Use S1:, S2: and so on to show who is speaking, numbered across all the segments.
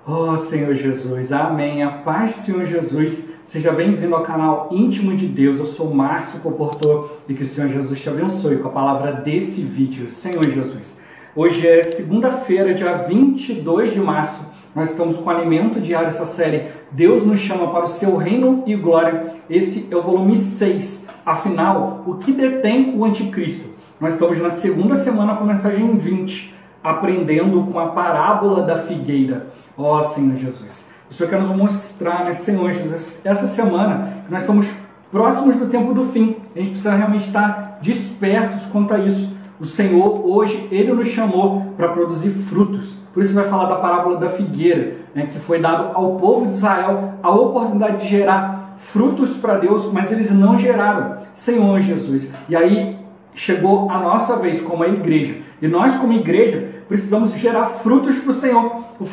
S1: Oh, Senhor Jesus, amém. A paz do Senhor Jesus. Seja bem-vindo ao canal Íntimo de Deus. Eu sou Márcio Comportor e que o Senhor Jesus te abençoe com a palavra desse vídeo. Senhor Jesus, hoje é segunda-feira, dia 22 de março. Nós estamos com o Alimento Diário, essa série Deus nos chama para o seu reino e glória. Esse é o volume 6. Afinal, o que detém o anticristo? Nós estamos na segunda semana com a mensagem 20, aprendendo com a parábola da figueira. Ó Senhor Jesus, o Senhor quer nos mostrar, né, Senhor Jesus, essa semana que nós estamos próximos do tempo do fim. A gente precisa realmente estar despertos quanto a isso. O Senhor, hoje, Ele nos chamou para produzir frutos. Por isso vai falar da parábola da figueira, né, que foi dado ao povo de Israel a oportunidade de gerar frutos para Deus, mas eles não geraram. Senhor Jesus, e aí chegou a nossa vez como a igreja. E nós, como igreja, precisamos gerar frutos para o Senhor, os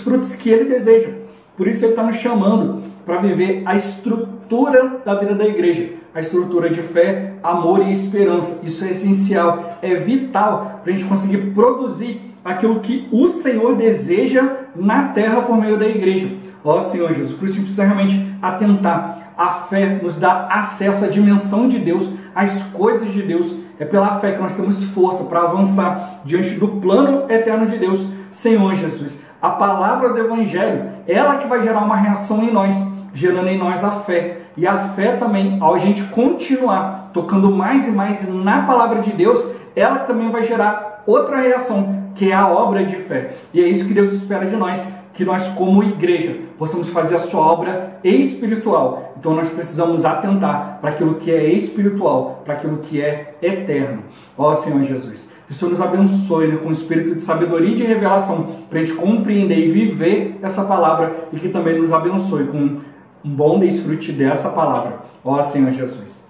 S1: frutos que Ele deseja. Por isso Ele está nos chamando para viver a estrutura da vida da igreja. A estrutura de fé, amor e esperança. Isso é essencial, é vital para a gente conseguir produzir aquilo que o Senhor deseja na terra por meio da igreja. Ó Senhor Jesus, por isso a gente precisa realmente atentar. A fé nos dá acesso à dimensão de Deus, às coisas de Deus. É pela fé que nós temos força para avançar diante do plano eterno de Deus. Senhor Jesus, a palavra do Evangelho, ela que vai gerar uma reação em nós, gerando em nós a fé. E a fé também, ao a gente continuar tocando mais e mais na palavra de Deus, ela também vai gerar outra reação, que é a obra de fé. E é isso que Deus espera de nós, que nós como igreja possamos fazer a sua obra espiritual. Então nós precisamos atentar para aquilo que é espiritual, para aquilo que é eterno. Ó Senhor Jesus, que o Senhor nos abençoe, né, com o espírito de sabedoria e de revelação, para a gente compreender e viver essa palavra, e que também nos abençoe com um bom desfrute dessa palavra. Ó Senhor Jesus.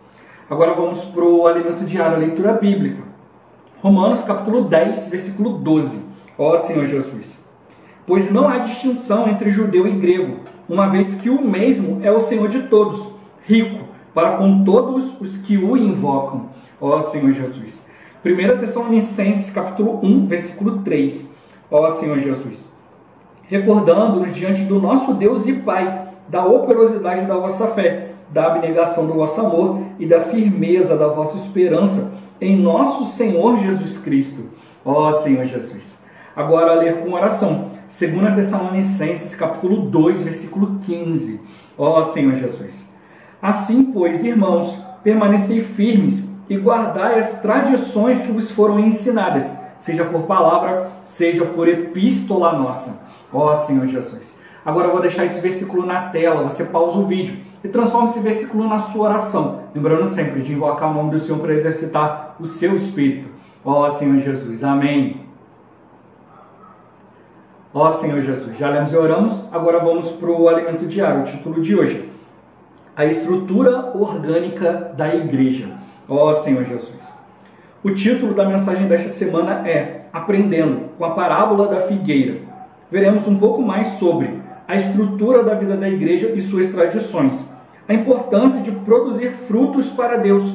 S1: Agora vamos para o alimento diário, a leitura bíblica. Romanos capítulo 10, versículo 12. Ó Senhor Jesus. Pois não há distinção entre judeu e grego, uma vez que o mesmo é o Senhor de todos, rico para com todos os que o invocam. Ó Senhor Jesus. 1 Tessalonicenses capítulo 1, versículo 3. Ó Senhor Jesus. Recordando-nos diante do nosso Deus e Pai, da operosidade da vossa fé, da abnegação do vosso amor e da firmeza da vossa esperança em nosso Senhor Jesus Cristo. Ó Senhor Jesus. Agora a ler com oração. 2 Tessalonicenses capítulo 2, versículo 15. Ó Senhor Jesus. Assim, pois, irmãos, permanecei firmes e guardai as tradições que vos foram ensinadas, seja por palavra, seja por epístola nossa. Ó Senhor Jesus. Agora eu vou deixar esse versículo na tela, você pausa o vídeo e transforma esse versículo na sua oração, lembrando sempre de invocar o nome do Senhor para exercitar o seu espírito. Ó Senhor Jesus. Amém. Ó Senhor Jesus, já lemos e oramos, agora vamos para o alimento diário, o título de hoje. A estrutura orgânica da igreja. Ó Senhor Jesus. O título da mensagem desta semana é Aprendendo com a parábola da figueira. Veremos um pouco mais sobre a estrutura da vida da igreja e suas tradições, a importância de produzir frutos para Deus,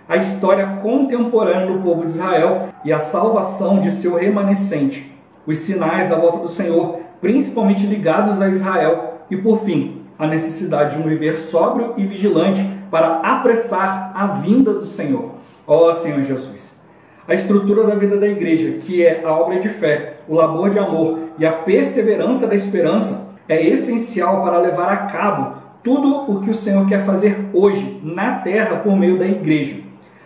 S1: a história contemporânea do povo de Israel e a salvação de seu remanescente, os sinais da volta do Senhor, principalmente ligados a Israel, e por fim, a necessidade de um viver sóbrio e vigilante para apressar a vinda do Senhor. Ó Senhor Jesus. A estrutura da vida da igreja, que é a obra de fé, o labor de amor e a perseverança da esperança, é essencial para levar a cabo tudo o que o Senhor quer fazer hoje na terra por meio da igreja.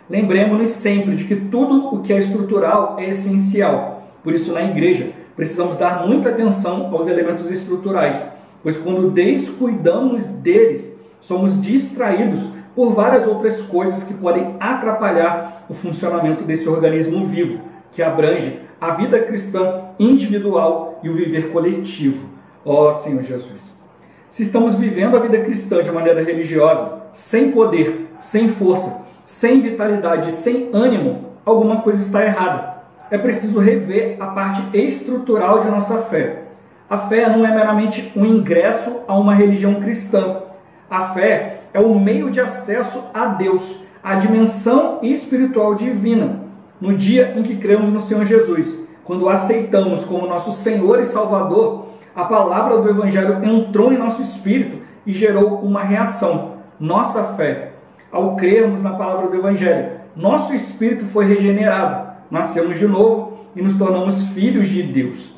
S1: Lembremos-nos sempre de que tudo o que é estrutural é essencial. Por isso, na igreja, precisamos dar muita atenção aos elementos estruturais, pois quando descuidamos deles, somos distraídos por várias outras coisas que podem atrapalhar o funcionamento desse organismo vivo, que abrange a vida cristã individual e o viver coletivo. Ó Senhor Jesus. Se estamos vivendo a vida cristã de maneira religiosa, sem poder, sem força, sem vitalidade, sem ânimo, alguma coisa está errada. É preciso rever a parte estrutural de nossa fé. A fé não é meramente um ingresso a uma religião cristã. A fé é o meio de acesso a Deus, à dimensão espiritual divina. No dia em que cremos no Senhor Jesus, quando o aceitamos como nosso Senhor e Salvador, a palavra do Evangelho entrou em nosso espírito e gerou uma reação. Nossa fé. Ao crermos na palavra do Evangelho, nosso espírito foi regenerado, nascemos de novo e nos tornamos filhos de Deus.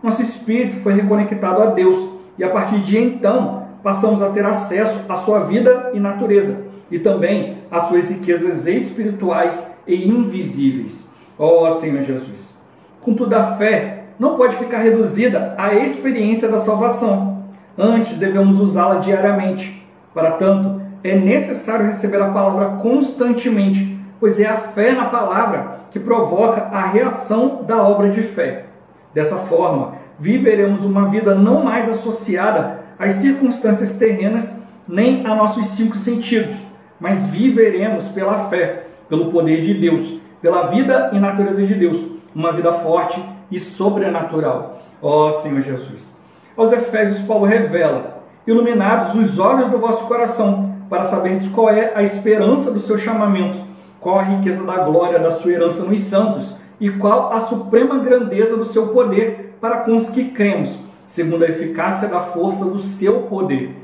S1: Nosso espírito foi reconectado a Deus e a partir de então passamos a ter acesso à sua vida e natureza e também às suas riquezas espirituais e invisíveis. Ó Senhor Jesus! Contudo, a fé não pode ficar reduzida à experiência da salvação. Antes, devemos usá-la diariamente. Para tanto, é necessário receber a palavra constantemente, pois é a fé na palavra que provoca a reação da obra de fé. Dessa forma, viveremos uma vida não mais associada às circunstâncias terrenas nem a nossos 5 sentidos, mas viveremos pela fé, pelo poder de Deus, pela vida e natureza de Deus, uma vida forte e sobrenatural. Ó Senhor Jesus! Aos Efésios, Paulo revela: iluminados os olhos do vosso coração, para saberdes qual é a esperança do seu chamamento, qual a riqueza da glória da sua herança nos santos, e qual a suprema grandeza do seu poder para com os que cremos, segundo a eficácia da força do seu poder.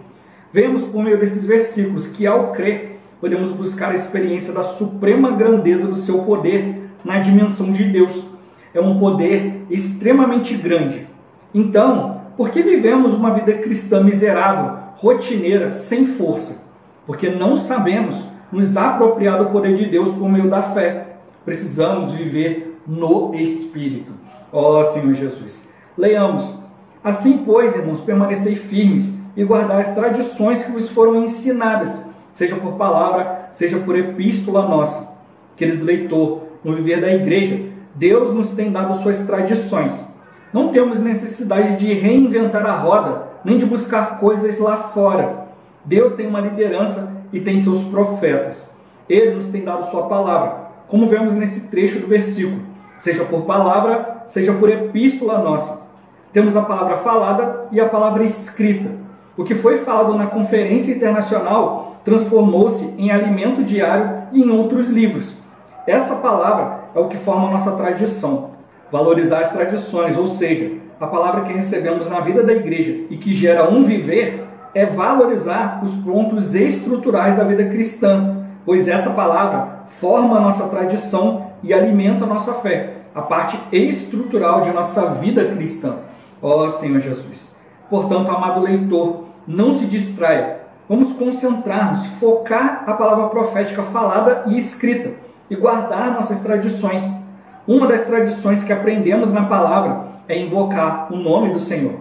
S1: Vemos por meio desses versículos que, ao crer, podemos buscar a experiência da suprema grandeza do seu poder na dimensão de Deus. É um poder extremamente grande. Então, por que vivemos uma vida cristã miserável, rotineira, sem força? Porque não sabemos nos apropriar do poder de Deus por meio da fé. Precisamos viver no Espírito. Ó Senhor Jesus! Leiamos: assim, pois, irmãos, permanecei firmes e guardai as tradições que vos foram ensinadas, seja por palavra, seja por epístola nossa. Querido leitor, no viver da igreja, Deus nos tem dado suas tradições. Não temos necessidade de reinventar a roda, nem de buscar coisas lá fora. Deus tem uma liderança e tem seus profetas. Ele nos tem dado sua palavra, como vemos nesse trecho do versículo, seja por palavra, seja por epístola nossa. Temos a palavra falada e a palavra escrita. O que foi falado na Conferência Internacional transformou-se em alimento diário e em outros livros. Essa palavra é o que forma a nossa tradição. Valorizar as tradições, ou seja, a palavra que recebemos na vida da igreja e que gera um viver, é valorizar os pontos estruturais da vida cristã, pois essa palavra forma a nossa tradição e alimenta a nossa fé, a parte estrutural de nossa vida cristã. Ó Senhor Jesus! Portanto, amado leitor, não se distraia. Vamos concentrar-nos, focar a palavra profética falada e escrita e guardar nossas tradições. Uma das tradições que aprendemos na palavra é invocar o nome do Senhor.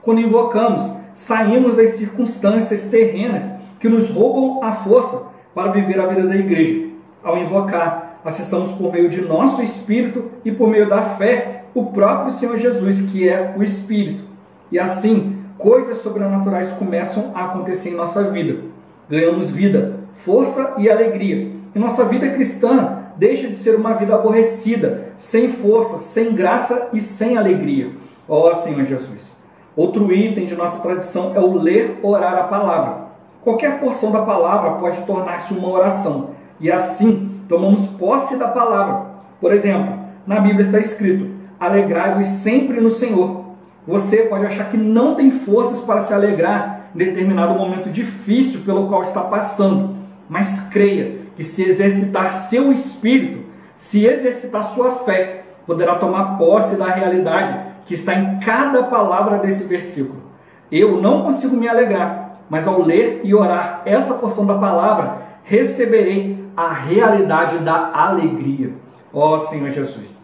S1: Quando invocamos, saímos das circunstâncias terrenas que nos roubam a força para viver a vida da igreja. Ao invocar, acessamos por meio de nosso espírito e por meio da fé o próprio Senhor Jesus, que é o Espírito. E assim, coisas sobrenaturais começam a acontecer em nossa vida. Ganhamos vida, força e alegria. E nossa vida cristã deixa de ser uma vida aborrecida, sem força, sem graça e sem alegria. Ó Senhor Jesus! Outro item de nossa tradição é o ler, orar a palavra. Qualquer porção da palavra pode tornar-se uma oração. E assim, tomamos posse da palavra. Por exemplo, na Bíblia está escrito: alegrai-vos sempre no Senhor. Você pode achar que não tem forças para se alegrar em determinado momento difícil pelo qual está passando. Mas creia que se exercitar seu espírito, se exercitar sua fé, poderá tomar posse da realidade que está em cada palavra desse versículo. Eu não consigo me alegrar, mas ao ler e orar essa porção da palavra, receberei a realidade da alegria. Ó Senhor Jesus!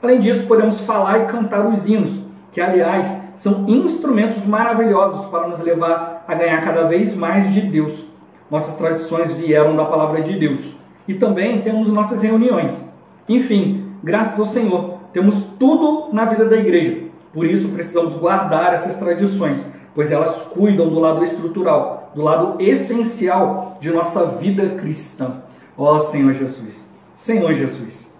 S1: Além disso, podemos falar e cantar os hinos, que, aliás, são instrumentos maravilhosos para nos levar a ganhar cada vez mais de Deus. Nossas tradições vieram da palavra de Deus. E também temos nossas reuniões. Enfim, graças ao Senhor, temos tudo na vida da igreja. Por isso, precisamos guardar essas tradições, pois elas cuidam do lado estrutural, do lado essencial de nossa vida cristã. Ó Senhor Jesus! Senhor Jesus!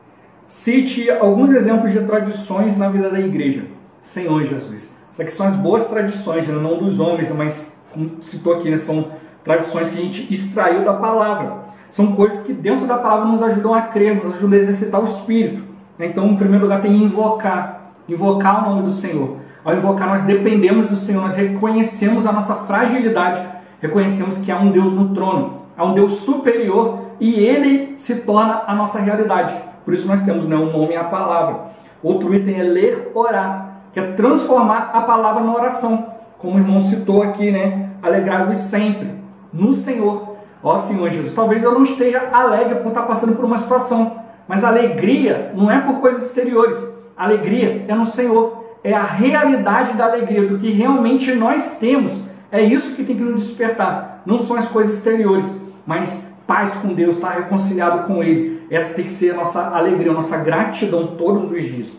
S1: Cite alguns exemplos de tradições na vida da igreja. Senhor Jesus! Isso aqui são as boas tradições, não dos homens, mas, como citou aqui, são tradições que a gente extraiu da palavra. São coisas que dentro da palavra nos ajudam a crer, nos ajudam a exercitar o Espírito. Então, em primeiro lugar, tem invocar o nome do Senhor. Ao invocar, nós dependemos do Senhor, nós reconhecemos a nossa fragilidade, reconhecemos que há um Deus no trono, há um Deus superior e Ele se torna a nossa realidade. Por isso nós temos, né, um nome e a palavra. Outro item é ler, orar, que é transformar a palavra na oração. Como o irmão citou aqui, né? Alegrai-vos sempre no Senhor. Ó Senhor Jesus, talvez eu não esteja alegre por estar passando por uma situação, mas a alegria não é por coisas exteriores. A alegria é no Senhor. É a realidade da alegria, do que realmente nós temos. É isso que tem que nos despertar. Não são as coisas exteriores, mas paz com Deus, estar reconciliado com Ele. Essa tem que ser a nossa alegria, a nossa gratidão todos os dias.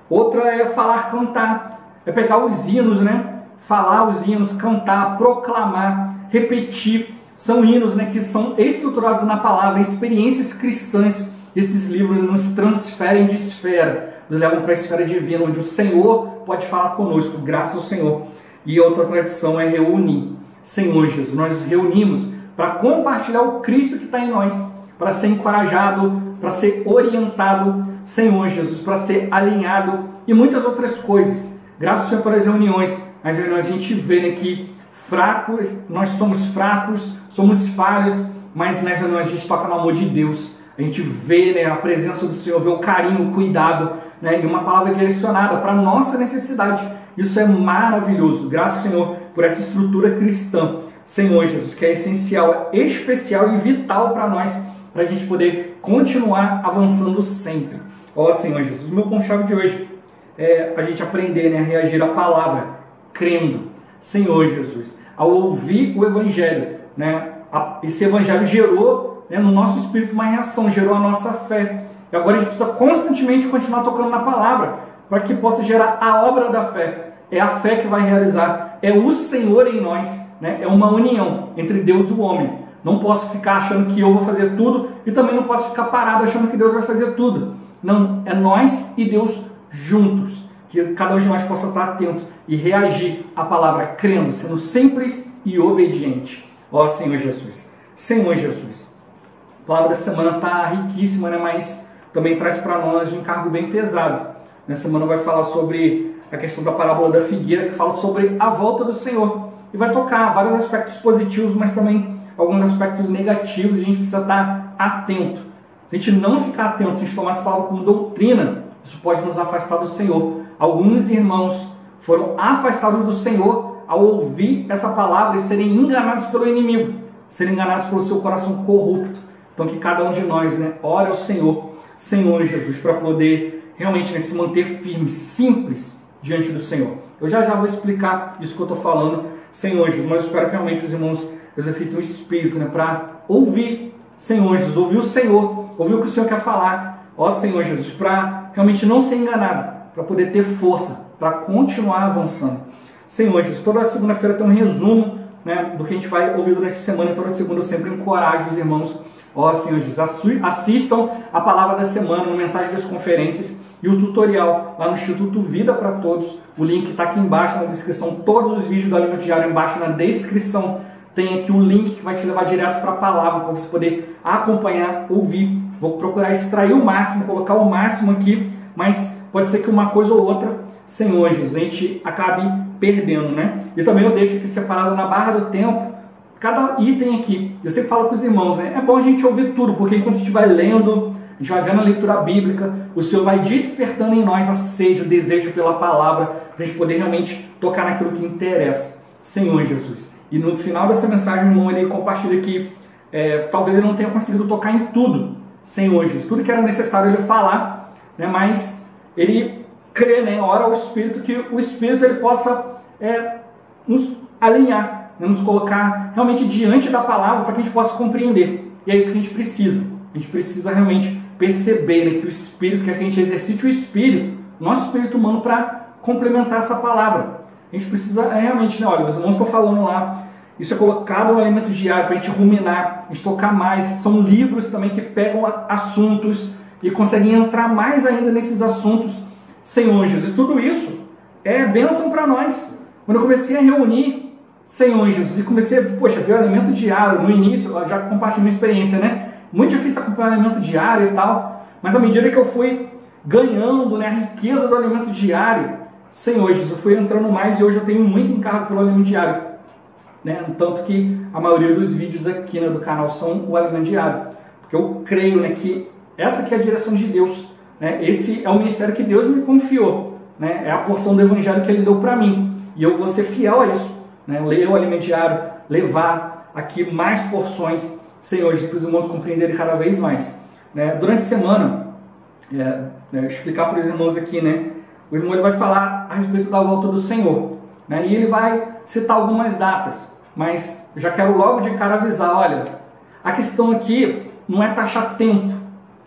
S1: Outra é falar, cantar. É pegar os hinos, né? Falar os hinos, cantar, proclamar, repetir. São hinos, né, que são estruturados na palavra, experiências cristãs. Esses livros nos transferem de esfera, nos levam para a esfera divina, onde o Senhor pode falar conosco, graças ao Senhor. E outra tradição é reunir. Senhor Jesus, nós nos reunimos para compartilhar o Cristo que está em nós, para ser encorajado, para ser orientado, Senhor Jesus, para ser alinhado e muitas outras coisas. Graças ao Senhor por as reuniões. As reuniões a gente vê, né, que nós somos fracos, somos falhos, mas nas reuniões a gente toca no amor de Deus. A gente vê, né, a presença do Senhor, vê o carinho, o cuidado, né, e uma palavra direcionada para a nossa necessidade. Isso é maravilhoso. Graças ao Senhor por essa estrutura cristã. Senhor Jesus, que é essencial, especial e vital para nós, para a gente poder continuar avançando sempre. Ó Senhor Jesus, o meu ponto-chave de hoje é a gente aprender, né, a reagir à palavra, crendo. Senhor Jesus, ao ouvir o Evangelho, né, esse Evangelho gerou, né, no nosso espírito uma reação, gerou a nossa fé. E agora a gente precisa constantemente continuar tocando na palavra, para que possa gerar a obra da fé. É a fé que vai realizar, é o Senhor em nós, né? É uma união entre Deus e o homem. Não posso ficar achando que eu vou fazer tudo e também não posso ficar parado achando que Deus vai fazer tudo. Não, é nós e Deus juntos, que cada um de nós possa estar atento e reagir à palavra crendo, sendo simples e obediente. Ó Senhor Jesus, Senhor Jesus, a palavra da semana está riquíssima, né? Mas também traz para nós um encargo bem pesado. Nessa semana vai falar sobre a questão da parábola da figueira, que fala sobre a volta do Senhor. E vai tocar vários aspectos positivos, mas também alguns aspectos negativos, e a gente precisa estar atento. Se a gente não ficar atento, se a gente tomar essa palavra como doutrina, isso pode nos afastar do Senhor. Alguns irmãos foram afastados do Senhor ao ouvir essa palavra e serem enganados pelo inimigo, serem enganados pelo seu coração corrupto. Então que cada um de nós, né, ore ao Senhor, Senhor Jesus, para poder realmente, né, se manter firme, simples diante do Senhor. Eu já vou explicar isso que eu estou falando, Senhor Jesus, mas eu espero que realmente os irmãos exercitem o Espírito, né, para ouvir, Senhor Jesus, ouvir o Senhor, ouvir o que o Senhor quer falar, ó Senhor Jesus, para realmente não ser enganado, para poder ter força, para continuar avançando. Senhor Jesus, toda segunda-feira tem um resumo, né, do que a gente vai ouvir durante a semana, e toda segunda eu sempre encorajo os irmãos, ó Senhor Jesus, assistam a palavra da semana no Mensagem das Conferências e o tutorial lá no Instituto Vida para Todos. O link está aqui embaixo na descrição. Todos os vídeos do Alimento Diário embaixo na descrição. Tem aqui um link que vai te levar direto para a palavra, para você poder acompanhar, ouvir. Vou procurar extrair o máximo, colocar o máximo aqui, mas pode ser que uma coisa ou outra, Senhor Jesus, a gente acabe perdendo, né? E também eu deixo aqui separado na barra do tempo cada item aqui. Eu sempre falo com os irmãos, né? É bom a gente ouvir tudo, porque enquanto a gente vai lendo, a gente vai vendo a leitura bíblica, o Senhor vai despertando em nós a sede, o desejo pela palavra, para a gente poder realmente tocar naquilo que interessa. Senhor Jesus. E no final dessa mensagem, o irmão ele compartilha que talvez ele não tenha conseguido tocar em tudo, Senhor Jesus. Tudo que era necessário ele falar, né? Mas ele crê, né? Ora ao Espírito, que o Espírito ele possa nos alinhar, né? Nos colocar realmente diante da palavra para que a gente possa compreender. E é isso que a gente precisa. A gente precisa realmente perceber, né, que o Espírito quer que a gente exercite o Espírito, nosso Espírito humano, para complementar essa palavra. A gente precisa realmente, né, olha, os irmãos estão falando lá, isso é colocado no alimento diário para a gente ruminar, a gente tocar mais. São livros também que pegam assuntos e conseguem entrar mais ainda nesses assuntos. Senhor Jesus, tudo isso é bênção para nós. Quando eu comecei a reunir, Senhor Jesus, e comecei a, ver o alimento diário, no início, eu já compartilhei minha experiência, né? Muito difícil acompanhar o alimento diário e tal, mas à medida que eu fui ganhando, né, a riqueza do alimento diário, Senhor Jesus, eu fui entrando mais e hoje eu tenho muito encargo pelo alimento diário, né? Tanto que a maioria dos vídeos aqui, né, do canal são o alimento diário, porque eu creio, né, que essa aqui é a direção de Deus, né? Esse é o ministério que Deus me confiou, né? É a porção do evangelho que Ele deu para mim, e eu vou ser fiel a isso, né? Ler o alimento diário, levar aqui mais porções, Senhor, para os irmãos compreenderem cada vez mais, né? Durante a semana, explicar para os irmãos aqui, né? O irmão ele vai falar a respeito da volta do Senhor, né? E ele vai citar algumas datas, mas eu já quero logo de cara avisar, olha, a questão aqui não é taxar tempo,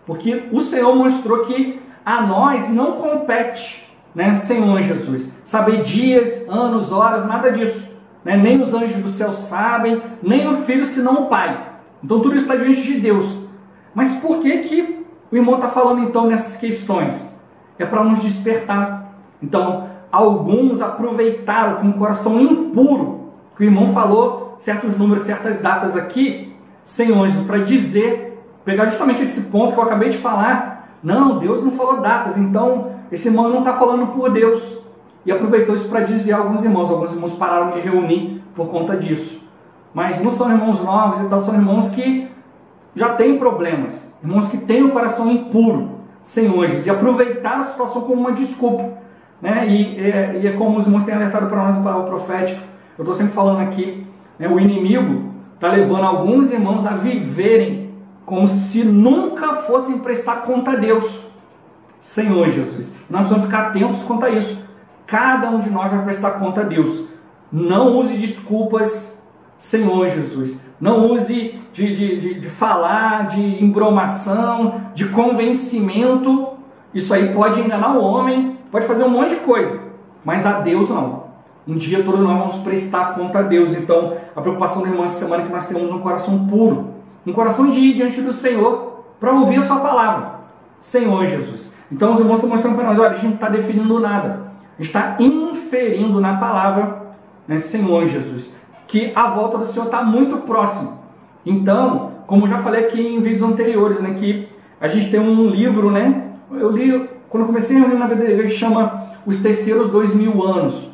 S1: porque o Senhor mostrou que a nós não compete, né, Senhor Jesus, saber dias, anos, horas, nada disso, né? Nem os anjos do céu sabem, nem o Filho, senão o Pai. Então tudo isso está diante de Deus. Mas por que o irmão está falando então nessas questões? É para nos despertar. Então, alguns aproveitaram com o coração impuro, que o irmão falou certos números, certas datas aqui, Senhor Jesus, para dizer, pegar justamente esse ponto que eu acabei de falar, não, Deus não falou datas, então esse irmão não está falando por Deus. E aproveitou isso para desviar alguns irmãos pararam de reunir por conta disso. Mas não são irmãos novos, então são irmãos que já têm problemas, irmãos que têm o coração impuro, Senhor Jesus, e aproveitaram a situação como uma desculpa, né? E é como os irmãos têm alertado para nós, para o profético, eu estou sempre falando aqui, né? O inimigo está levando alguns irmãos a viverem como se nunca fossem prestar conta a Deus, Senhor Jesus. Nós precisamos ficar atentos quanto a isso. Cada um de nós vai prestar conta a Deus. Não use desculpas, Senhor Jesus. Não use de falar, de embromação, de convencimento. Isso aí pode enganar o homem, pode fazer um monte de coisa, mas a Deus não. Um dia todos nós vamos prestar conta a Deus. Então a preocupação do irmão essa semana é que nós temos um coração puro, um coração de ir diante do Senhor para ouvir a sua palavra, Senhor Jesus. Então os irmãos estão mostrando para nós, olha, a gente não está definindo nada, a gente está inferindo na palavra, né, Senhor Jesus, que a volta do Senhor está muito próxima. Então, como eu já falei aqui em vídeos anteriores, né, que a gente tem um livro, né, eu li quando eu comecei a reunir na vida da igreja, chama Os Terceiros 2000 Anos,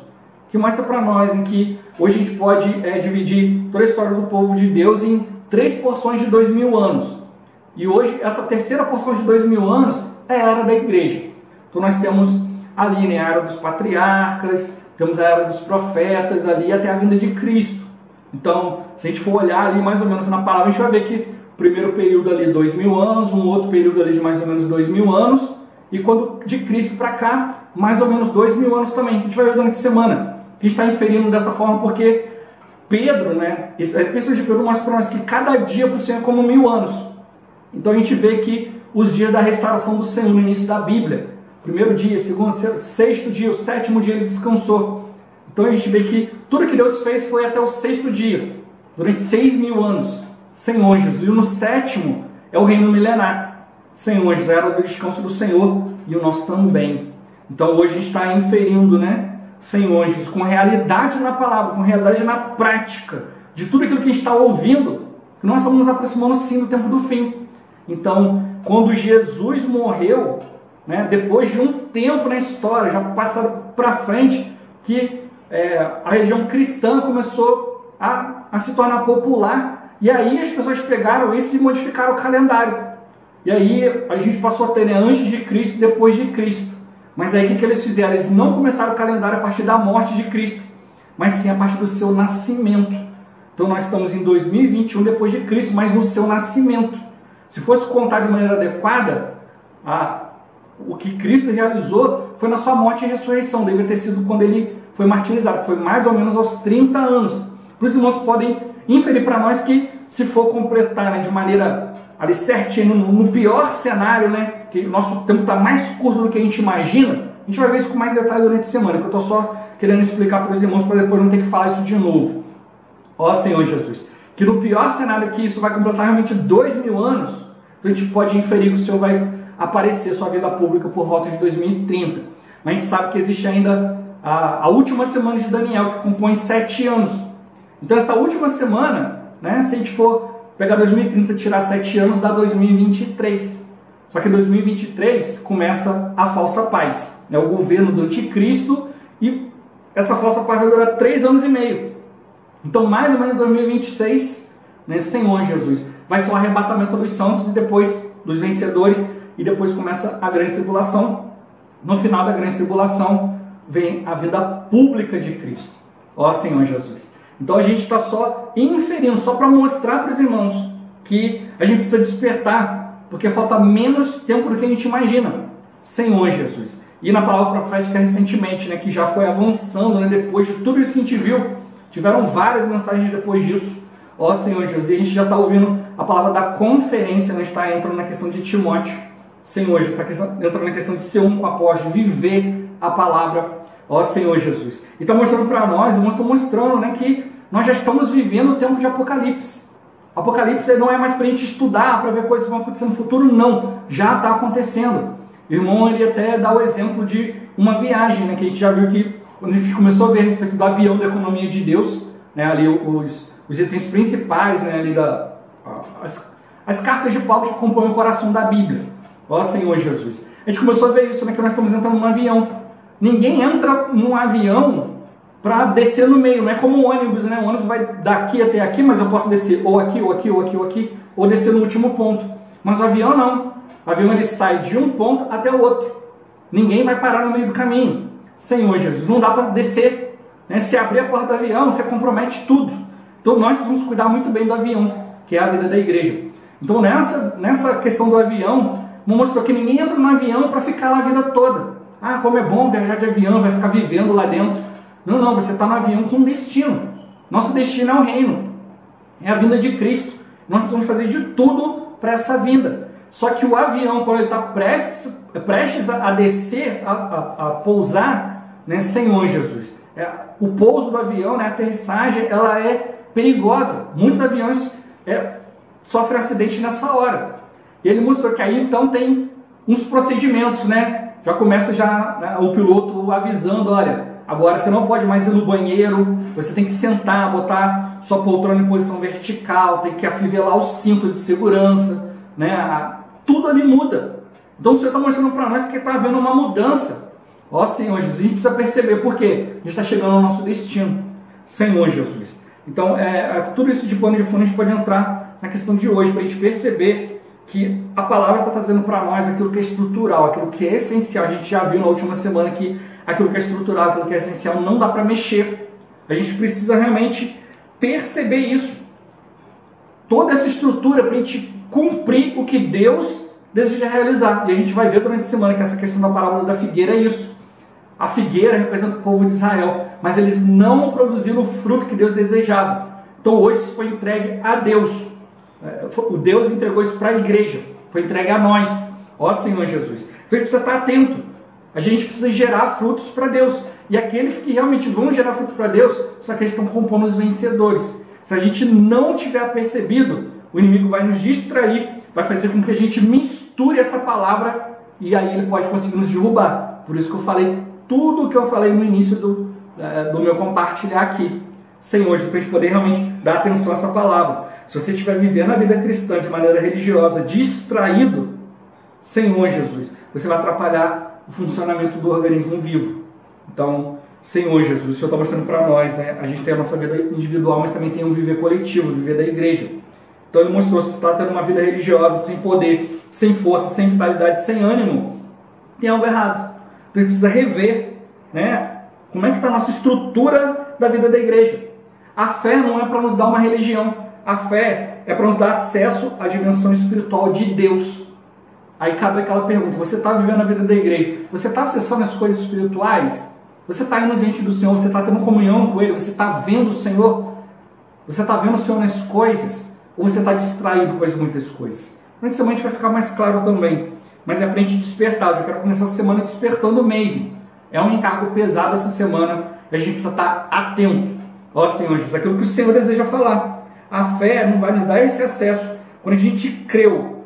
S1: que mostra para nós em que hoje a gente pode dividir toda a história do povo de Deus em 3 porções de 2000 anos. E hoje, essa terceira porção de 2000 anos é a era da igreja. Então nós temos ali, né, a era dos patriarcas, temos a era dos profetas ali até a vinda de Cristo. Então, se a gente for olhar ali mais ou menos na palavra, a gente vai ver que o primeiro período ali 2000 anos, um outro período ali de mais ou menos 2000 anos, e quando de Cristo para cá, mais ou menos 2000 anos também. A gente vai ver durante a semana que a gente está inferindo dessa forma, porque Pedro, né, a epístola de Pedro mostra para nós que cada dia para o Senhor é como 1000 anos. Então a gente vê que os dias da restauração do Senhor no início da Bíblia, primeiro dia, segundo, sexto dia, o sétimo dia ele descansou. Então a gente vê que tudo que Deus fez foi até o 6º dia, durante 6.000 anos, Senhor Jesus. E no 7º é o reino milenar, Senhor Jesus, era do descanso do Senhor e o nosso também. Então hoje a gente está inferindo, né, Senhor Jesus, com realidade na palavra, com realidade na prática, de tudo aquilo que a gente está ouvindo, que nós estamos nos aproximando sim do tempo do fim. Então, quando Jesus morreu, né, depois de um tempo na história, já passaram para frente, que a religião cristã começou a se tornar popular, e aí as pessoas pegaram isso e modificaram o calendário. E aí a gente passou a ter, né, antes de Cristo e depois de Cristo. Mas aí o que eles fizeram? Eles não começaram o calendário a partir da morte de Cristo, mas sim a partir do seu nascimento. Então nós estamos em 2021 depois de Cristo, mas no seu nascimento. Se fosse contar de maneira adequada, o que Cristo realizou foi na sua morte e ressurreição. Deve ter sido quando ele foi martirizado, que foi mais ou menos aos 30 anos. Por isso, irmãos, podem inferir para nós que, se for completar, né, de maneira ali certinho, no pior cenário, né, que o nosso tempo está mais curto do que a gente imagina, a gente vai ver isso com mais detalhe durante a semana, que eu estou só querendo explicar para os irmãos, para depois não ter que falar isso de novo. Ó Senhor Jesus, que no pior cenário que isso vai completar realmente 2000 anos, então a gente pode inferir que o Senhor vai aparecer sua vida pública por volta de 2030. Mas a gente sabe que existe ainda a última semana de Daniel, que compõe 7 anos. Então essa última semana, né, se a gente for pegar 2030 e tirar 7 anos, dá 2023. Só que 2023 começa a falsa paz, né, o governo do anticristo e essa falsa paz vai durar 3 anos e meio. Então, mais ou menos em 2026, né, Senhor Jesus, vai ser o arrebatamento dos santos e depois dos vencedores, e depois começa a grande tribulação. No final da grande tribulação, vem a vida pública de Cristo. Ó Senhor Jesus. Então a gente está só inferindo, só para mostrar para os irmãos que a gente precisa despertar, porque falta menos tempo do que a gente imagina. Senhor Jesus. E na palavra profética recentemente, né, que já foi avançando, né, depois de tudo isso que a gente viu, tiveram várias mensagens depois disso. Ó Senhor Jesus, e a gente já está ouvindo a palavra da conferência, né, está entrando na questão de Timóteo. Senhor Jesus, está entrando na questão de ser um com o apóstolo, viver a palavra. Ó Senhor Jesus. E está mostrando para nós, irmãos, estão mostrando, né, que nós já estamos vivendo o tempo de Apocalipse. Apocalipse não é mais para a gente estudar, para ver coisas que vão acontecer no futuro, não. Já está acontecendo. O irmão, ele até dá o exemplo de uma viagem, né, que a gente já viu que, quando a gente começou a ver a respeito do avião da economia de Deus, né, ali os itens principais, né, ali as cartas de Paulo que compõem o coração da Bíblia. Ó Senhor Jesus. A gente começou a ver isso, né, que nós estamos entrando num avião. Ninguém entra num avião para descer no meio, não é como um ônibus, né? O ônibus vai daqui até aqui, mas eu posso descer ou aqui, ou aqui, ou aqui, ou aqui, ou descer no último ponto. Mas o avião não. O avião ele sai de um ponto até o outro. Ninguém vai parar no meio do caminho. Senhor Jesus, não dá para descer, né? Se abrir a porta do avião, você compromete tudo. Então nós precisamos cuidar muito bem do avião, que é a vida da igreja. Então nessa questão do avião, mostrou que ninguém entra no avião para ficar lá a vida toda. Ah, como é bom viajar de avião, vai ficar vivendo lá dentro. Não, você está no avião com destino. Nosso destino é o reino. É a vinda de Cristo. Nós precisamos fazer de tudo para essa vinda. Só que o avião, quando ele está prestes a descer, a pousar, né, Senhor Jesus, o pouso do avião, né, a aterrissagem, ela é perigosa. Muitos aviões sofrem acidente nessa hora. E ele mostrou que aí então tem uns procedimentos, né? Já começa né, o piloto avisando, olha, agora você não pode mais ir no banheiro, você tem que sentar, botar sua poltrona em posição vertical, tem que afivelar o cinto de segurança, né? Tudo ali muda. Então o Senhor está mostrando para nós que está havendo uma mudança. Ó Senhor Jesus, a gente precisa perceber por quê? A gente está chegando ao nosso destino. Senhor Jesus. Então, tudo isso de pano de fundo a gente pode entrar na questão de hoje, para a gente perceber que a palavra está trazendo para nós aquilo que é estrutural, aquilo que é essencial. A gente já viu na última semana que aquilo que é estrutural, aquilo que é essencial, não dá para mexer. A gente precisa realmente perceber isso. Toda essa estrutura para a gente cumprir o que Deus deseja realizar. E a gente vai ver durante a semana que essa questão da parábola da figueira é isso. A figueira representa o povo de Israel, mas eles não produziram o fruto que Deus desejava. Então hoje isso foi entregue a Deus. O Deus entregou isso para a igreja, foi entregue a nós, ó Senhor Jesus. Então a gente precisa estar atento, a gente precisa gerar frutos para Deus, e aqueles que realmente vão gerar fruto para Deus, são aqueles que estão compondo os vencedores. Se a gente não tiver percebido, o inimigo vai nos distrair, vai fazer com que a gente misture essa palavra, e aí ele pode conseguir nos derrubar. Por isso que eu falei tudo o que eu falei no início do meu compartilhar aqui. Senhor Jesus, para a gente poder realmente dar atenção a essa palavra. Se você estiver vivendo a vida cristã de maneira religiosa, distraído, Senhor Jesus, você vai atrapalhar o funcionamento do organismo vivo. Então, Senhor Jesus, o Senhor está mostrando para nós, né? A gente tem a nossa vida individual, mas também tem o viver coletivo, o viver da igreja. Então ele mostrou, se você está tendo uma vida religiosa sem poder, sem força, sem vitalidade, sem ânimo, tem algo errado. Então ele precisa rever, né? Como é que está a nossa estrutura da vida da igreja. A fé não é para nos dar uma religião. A fé é para nos dar acesso à dimensão espiritual de Deus. Aí cabe aquela pergunta, você está vivendo a vida da igreja, você está acessando as coisas espirituais? Você está indo diante do Senhor, você está tendo comunhão com Ele, você está vendo o Senhor? Você está vendo o Senhor nas coisas? Ou você está distraído com as muitas coisas? Durante a semana a gente vai ficar mais claro também. Mas é para a gente despertar, eu já quero começar essa semana despertando mesmo. É um encargo pesado essa semana, e a gente precisa estar atento. Ó Senhor Jesus, aquilo que o Senhor deseja falar. A fé não vai nos dar esse acesso. Quando a gente creu,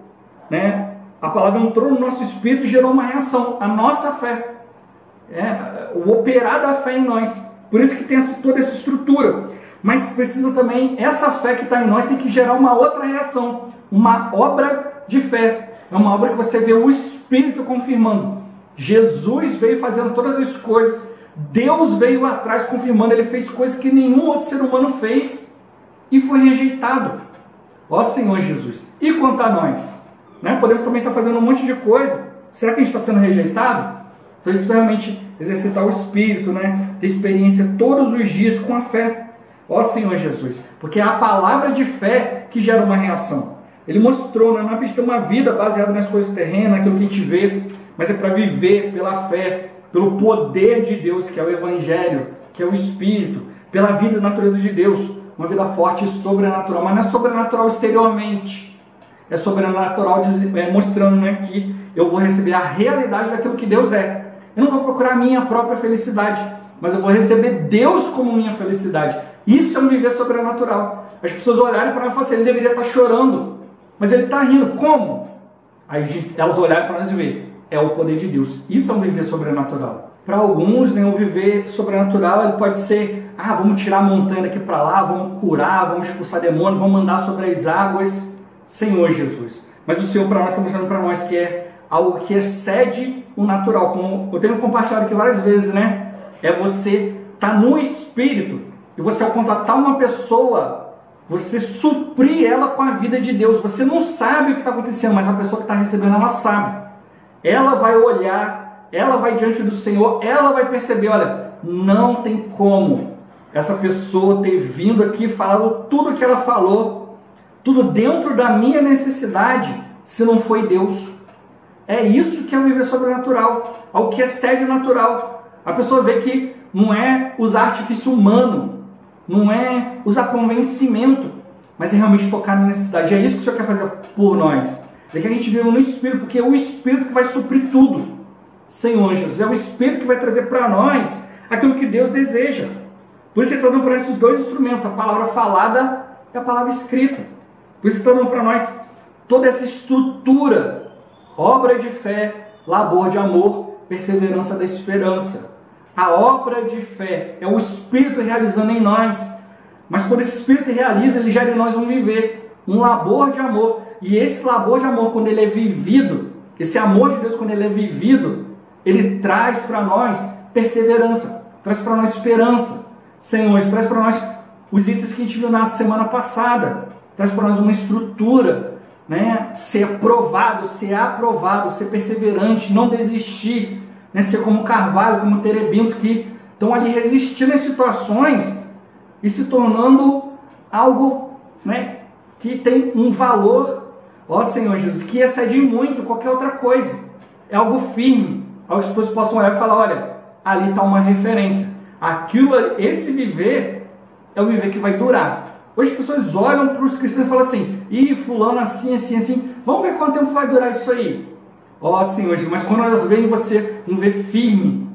S1: né? A palavra entrou no nosso espírito e gerou uma reação. A nossa fé. O operar da fé em nós. Por isso que tem toda essa estrutura. Mas precisa também, essa fé que está em nós tem que gerar uma outra reação. Uma obra de fé. É uma obra que você vê o Espírito confirmando. Jesus veio fazendo todas as coisas Deus veio atrás confirmando, ele fez coisas que nenhum outro ser humano fez e foi rejeitado. Ó Senhor Jesus. E quanto a nós? Né? Podemos também estar fazendo um monte de coisa. Será que a gente está sendo rejeitado? Então a gente precisa realmente exercitar o Espírito, né? Ter experiência todos os dias com a fé. Ó Senhor Jesus. Porque é a palavra de fé que gera uma reação. Ele mostrou, né? Não é para a gente ter uma vida baseada nas coisas terrenas, naquilo que a gente vê, mas é para viver pela fé, pelo poder de Deus, que é o Evangelho, que é o Espírito, pela vida e natureza de Deus. Uma vida forte e sobrenatural, mas não é sobrenatural exteriormente. É sobrenatural mostrando, né, que eu vou receber a realidade daquilo que Deus é. Eu não vou procurar a minha própria felicidade, mas eu vou receber Deus como minha felicidade. Isso é um viver sobrenatural. As pessoas olharem para nós e falam assim, ele deveria estar chorando, mas ele está rindo. Como? Aí elas olharem para nós e verem, é o poder de Deus. Isso é um viver sobrenatural. Para alguns, né, o viver sobrenatural ele pode ser, vamos tirar a montanha daqui para lá, vamos curar, vamos expulsar demônio, vamos andar sobre as águas. Senhor Jesus. Mas o Senhor para nós está mostrando para nós que é algo que excede o natural. Como eu tenho compartilhado aqui várias vezes, né? É você estar no Espírito e você, ao contatar uma pessoa, você suprir ela com a vida de Deus. Você não sabe o que está acontecendo, mas a pessoa que está recebendo, ela sabe. Ela vai olhar, ela vai diante do Senhor, ela vai perceber, olha, não tem como essa pessoa ter vindo aqui, falado tudo o que ela falou, tudo dentro da minha necessidade, se não foi Deus. É isso que é o viver sobrenatural, algo que excede o natural. A pessoa vê que não é usar artifício humano, não é usar convencimento, mas é realmente tocar na necessidade. E é isso que o Senhor quer fazer por nós. É que a gente vive no Espírito, porque é o Espírito que vai suprir tudo. Senhor Jesus, é o Espírito que vai trazer para nós aquilo que Deus deseja. Por isso ele está dando para esses dois instrumentos, a palavra falada e a palavra escrita. Por isso ele está dando para nós toda essa estrutura, obra de fé, labor de amor, perseverança da esperança. A obra de fé é o Espírito realizando em nós. Mas quando esse Espírito realiza, ele gera em nós um viver, um labor de amor. E esse labor de amor, quando ele é vivido, esse amor de Deus, quando ele é vivido, ele traz para nós perseverança, traz para nós esperança. Senhor, traz para nós os itens que a gente viu na semana passada, traz para nós uma estrutura, né? Ser aprovado, ser perseverante, não desistir, né? Ser como Carvalho, como Terebinto, que estão ali resistindo às situações e se tornando algo, né, que tem um valor, ó Senhor Jesus, que excede muito qualquer outra coisa. É algo firme, algo que as pessoas possam olhar e falar, olha, ali está uma referência. Esse viver é o viver que vai durar. Hoje as pessoas olham para os cristãos e falam assim, fulano assim, assim, assim, vamos ver quanto tempo vai durar isso aí. Ó Senhor Jesus, mas quando elas veem você não vê firme,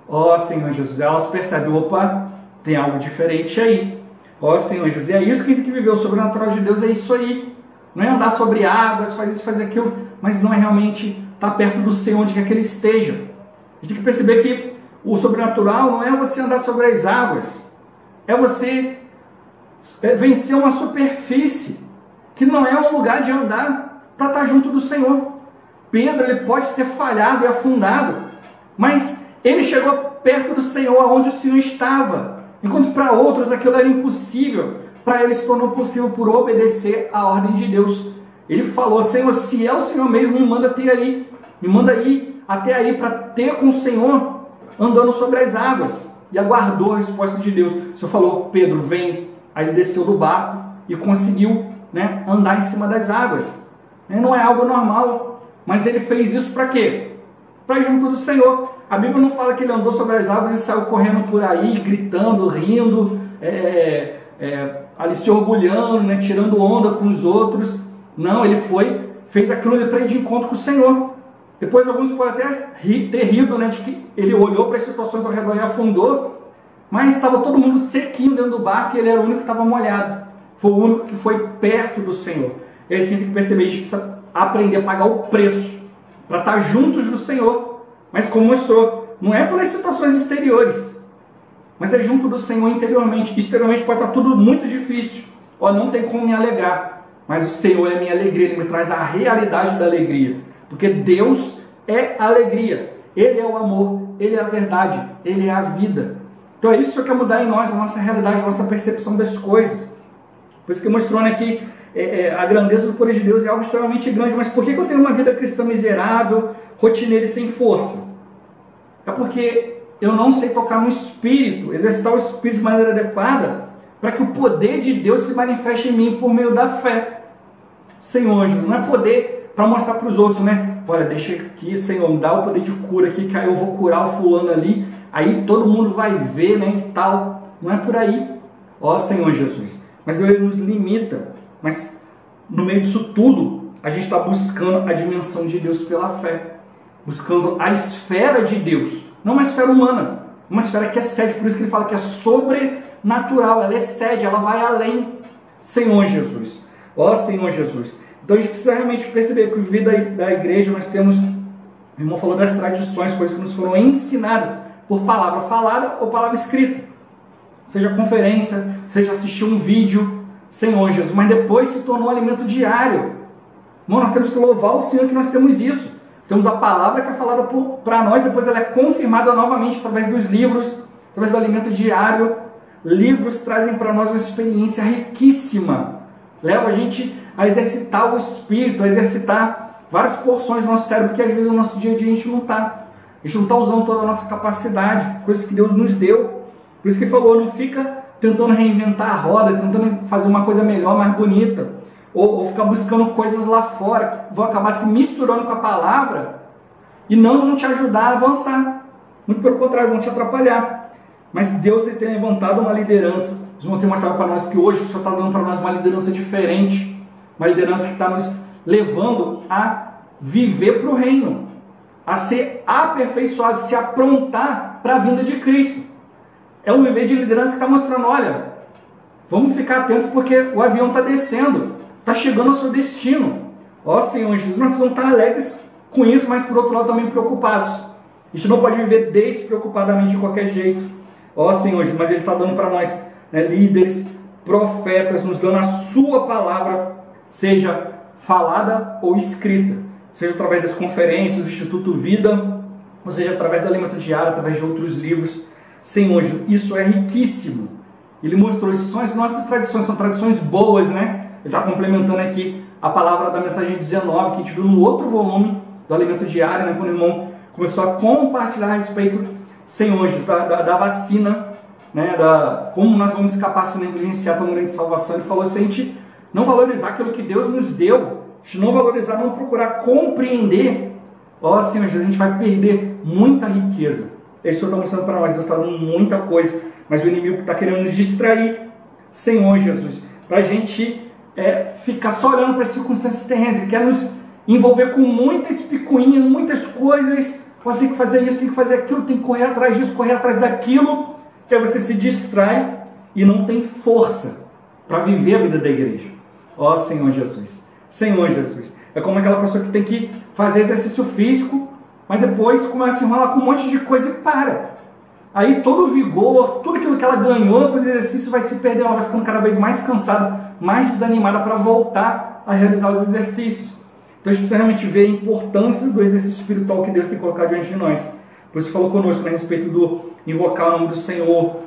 S1: ó Senhor Jesus, elas percebem, opa, tem algo diferente aí. Ó Senhor Jesus, é isso que tem que viver, o sobrenatural de Deus é isso aí. Não é andar sobre águas, faz isso, faz aquilo, mas não é realmente estar perto do Senhor onde quer que Ele esteja. A gente tem que perceber que o sobrenatural não é você andar sobre as águas, é você vencer uma superfície, que não é um lugar de andar para estar junto do Senhor. Pedro, ele pode ter falhado e afundado, mas ele chegou perto do Senhor, onde o Senhor estava, enquanto para outros aquilo era impossível. Para ele se tornou possível por obedecer à ordem de Deus. Ele falou, Senhor, se é o Senhor mesmo, me manda até aí, me manda ir até aí para ter com o Senhor andando sobre as águas. E aguardou a resposta de Deus. O Senhor falou, Pedro, vem. Aí ele desceu do barco e conseguiu, né, andar em cima das águas. Não é algo normal, mas ele fez isso para quê? Para ir junto do Senhor. A Bíblia não fala que ele andou sobre as águas e saiu correndo por aí, gritando, rindo, ali se orgulhando, né, tirando onda com os outros. Não, ele fez aquilo ali para ir de encontro com o Senhor. Depois alguns podem até ter rido, né, de que ele olhou para as situações ao redor e afundou, mas estava todo mundo sequinho dentro do barco e ele era o único que estava molhado. Foi o único que foi perto do Senhor. É isso que a gente tem que perceber, a gente precisa aprender a pagar o preço para estar juntos do Senhor. Mas como mostrou, não é pelas situações exteriores, mas é junto do Senhor interiormente. Exteriormente pode estar tudo muito difícil, não tem como me alegrar, mas o Senhor é a minha alegria, Ele me traz a realidade da alegria, porque Deus é a alegria, Ele é o amor, Ele é a verdade, Ele é a vida. Então é isso que o Senhor quer mudar em nós, a nossa realidade, a nossa percepção das coisas. Por isso que mostrou aqui a grandeza do poder de Deus é algo extremamente grande. Mas por que eu tenho uma vida cristã miserável, rotineira e sem força? É porque eu não sei tocar no Espírito, exercitar o Espírito de maneira adequada, para que o poder de Deus se manifeste em mim por meio da fé. Senhor, Jesus, não é poder para mostrar para os outros, né? Olha, deixa aqui, Senhor, me dá o poder de cura aqui, que aí eu vou curar o fulano ali, aí todo mundo vai ver, né, e tal. Não é por aí. Ó Senhor Jesus. Mas Deus nos limita. Mas no meio disso tudo, a gente está buscando a dimensão de Deus pela fé. Buscando a esfera de Deus. Não uma esfera humana. Uma esfera que excede. Por isso que ele fala que é sobrenatural. Ela excede, ela vai além. Senhor Jesus. Ó Senhor Jesus. Então a gente precisa realmente perceber que o viver da igreja nós temos... O irmão falou das tradições, coisas que nos foram ensinadas por palavra falada ou palavra escrita. Seja conferência, seja assistir um vídeo... Senhor Jesus, mas depois se tornou alimento diário. Irmão, nós temos que louvar o Senhor que nós temos isso. Temos a palavra que é falada para nós, depois ela é confirmada novamente através dos livros, através do alimento diário. Livros trazem para nós uma experiência riquíssima. Leva a gente a exercitar o Espírito, a exercitar várias porções do nosso cérebro, que às vezes no nosso dia a dia a gente não está. A gente não está usando toda a nossa capacidade, coisas que Deus nos deu. Por isso que ele falou, não fica tentando reinventar a roda, tentando fazer uma coisa melhor, mais bonita, ou ficar buscando coisas lá fora, que vão acabar se misturando com a palavra e não vão te ajudar a avançar. Muito pelo contrário, vão te atrapalhar. Mas Deus tem levantado uma liderança. Os irmãos têm mostrado para nós que hoje o Senhor está dando para nós uma liderança diferente, uma liderança que está nos levando a viver para o reino, a ser aperfeiçoado, se aprontar para a vinda de Cristo. É um viver de liderança que está mostrando, olha, vamos ficar atentos porque o avião está descendo, está chegando ao seu destino. Ó Senhor Jesus, nós precisamos estar alegres com isso, mas por outro lado também preocupados. A gente não pode viver despreocupadamente de qualquer jeito. Ó Senhor Jesus, mas Ele está dando para nós, né, líderes, profetas, nos dando a sua palavra, seja falada ou escrita, seja através das conferências do Instituto Vida, ou seja através do alimento diário, através de outros livros. Senhor, isso é riquíssimo. Ele mostrou, isso são as nossas tradições, são tradições boas, né? Já complementando aqui a palavra da mensagem 19, que a gente viu no outro volume do alimento diário, né? Quando o irmão começou a compartilhar a respeito, Senhor, da vacina, né? Como nós vamos escapar se negligenciar tão grande salvação. Ele falou, se a gente não valorizar aquilo que Deus nos deu, a gente não valorizar, não procurar compreender, ó Senhor, a gente vai perder muita riqueza. Isso está mostrando para nós, Deus está dando muita coisa, mas o inimigo está querendo nos distrair, Senhor Jesus, para a gente ficar só olhando para as circunstâncias terrenas. Ele quer nos envolver com muitas picuinhas, muitas coisas. Tem que fazer isso, tem que fazer aquilo, tem que correr atrás disso, correr atrás daquilo, que aí você se distrai e não tem força para viver a vida da igreja. Ó Senhor Jesus, Senhor Jesus, é como aquela pessoa que tem que fazer exercício físico, mas depois começa a se enrolar com um monte de coisa e para. Aí todo o vigor, tudo aquilo que ela ganhou com o exercício vai se perder, ela vai ficando cada vez mais cansada, mais desanimada para voltar a realizar os exercícios. Então a gente precisa realmente ver a importância do exercício espiritual que Deus tem colocado diante de nós. Por isso falou conosco, né, a respeito do invocar o nome do Senhor,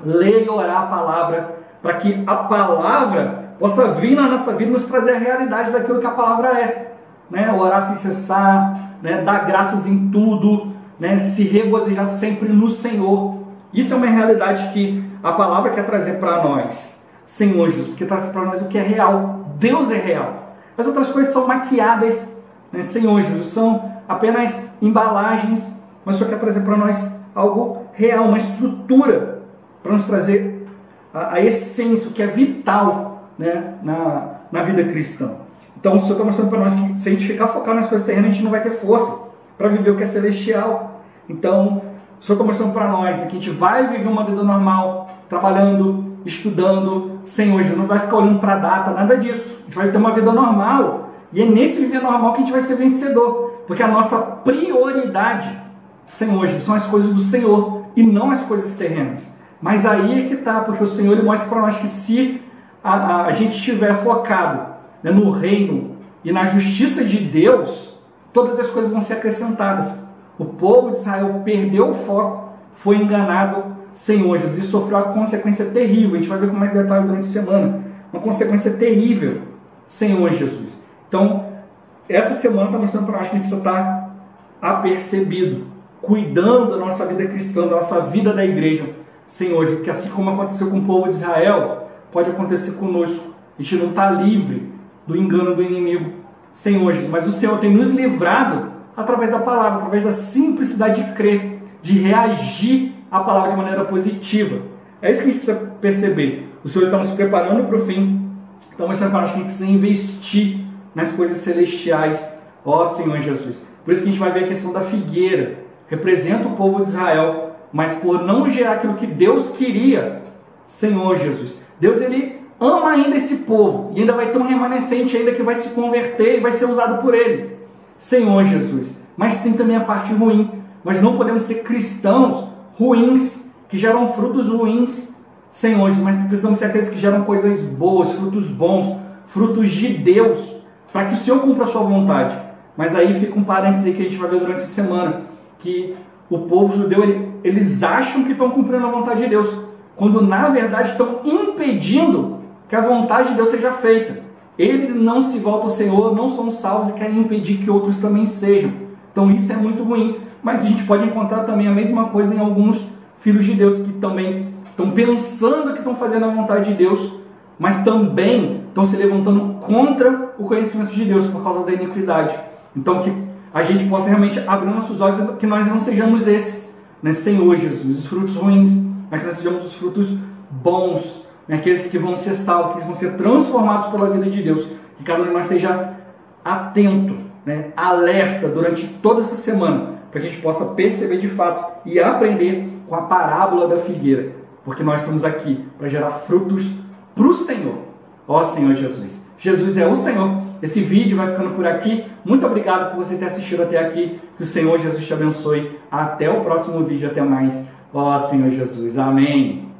S1: ler e orar a palavra, para que a palavra possa vir na nossa vida e nos trazer a realidade daquilo que a palavra é. Né? Orar sem cessar, né? Dar graças em tudo, né? Se regozijar sempre no Senhor. Isso é uma realidade que a palavra quer trazer para nós, Senhor Jesus, porque traz para nós o que é real. Deus é real. As outras coisas são maquiadas, né? Senhor Jesus, são apenas embalagens, mas o Senhor quer trazer para nós algo real, uma estrutura, para nos trazer a essência, o que é vital, né? na vida cristã. Então o Senhor está mostrando para nós que se a gente ficar focado nas coisas terrenas, a gente não vai ter força para viver o que é celestial. Então o Senhor está mostrando para nós que a gente vai viver uma vida normal, trabalhando, estudando, Senhor, a gente não vai ficar olhando para a data, nada disso. A gente vai ter uma vida normal, e é nesse viver normal que a gente vai ser vencedor, porque a nossa prioridade, Senhor, são as coisas do Senhor e não as coisas terrenas. Mas aí é que está, porque o Senhor ele mostra para nós que se a gente estiver focado, né, no reino e na justiça de Deus, todas as coisas vão ser acrescentadas. O povo de Israel perdeu o foco, foi enganado, Senhor Jesus, e sofreu uma consequência terrível. A gente vai ver com mais detalhe durante a semana. Uma consequência terrível, Senhor Jesus. Então, essa semana está mostrando para nós que a gente precisa estar apercebido, cuidando da nossa vida cristã, da nossa vida da igreja, Senhor Jesus, que assim como aconteceu com o povo de Israel, pode acontecer conosco. A gente não está livre do engano do inimigo, Senhor Jesus, mas o Senhor tem nos livrado através da palavra, através da simplicidade de crer, de reagir à palavra de maneira positiva. É isso que a gente precisa perceber. O Senhor está nos preparando para o fim, está mostrando para nós que a gente precisa investir nas coisas celestiais, ó Senhor Jesus. Por isso que a gente vai ver a questão da figueira, representa o povo de Israel, mas por não gerar aquilo que Deus queria, Senhor Jesus. Deus, ele ama ainda esse povo, e ainda vai ter um remanescente ainda que vai se converter e vai ser usado por ele, Senhor Jesus. Mas tem também a parte ruim. Nós não podemos ser cristãos ruins, que geram frutos ruins, Senhor Jesus, mas precisamos ser aqueles que geram coisas boas, frutos bons, frutos de Deus, para que o Senhor cumpra a sua vontade. Mas aí fica um parênteses que a gente vai ver durante a semana, que o povo judeu, eles acham que estão cumprindo a vontade de Deus, quando na verdade estão impedindo que a vontade de Deus seja feita. Eles não se voltam ao Senhor, não são salvos e querem impedir que outros também sejam. Então isso é muito ruim. Mas a gente pode encontrar também a mesma coisa em alguns filhos de Deus que também estão pensando que estão fazendo a vontade de Deus, mas também estão se levantando contra o conhecimento de Deus por causa da iniquidade. Então que a gente possa realmente abrir nossos olhos, que nós não sejamos esses, né, Senhor Jesus, os frutos ruins, mas que nós sejamos os frutos bons, né, aqueles que vão ser salvos, que vão ser transformados pela vida de Deus. Que cada um de nós seja atento, né, alerta durante toda essa semana, para que a gente possa perceber de fato e aprender com a parábola da figueira, porque nós estamos aqui para gerar frutos para o Senhor. Ó Senhor Jesus. Jesus é o Senhor. Esse vídeo vai ficando por aqui. Muito obrigado por você ter assistido até aqui. Que o Senhor Jesus te abençoe. Até o próximo vídeo. Até mais. Ó Senhor Jesus. Amém.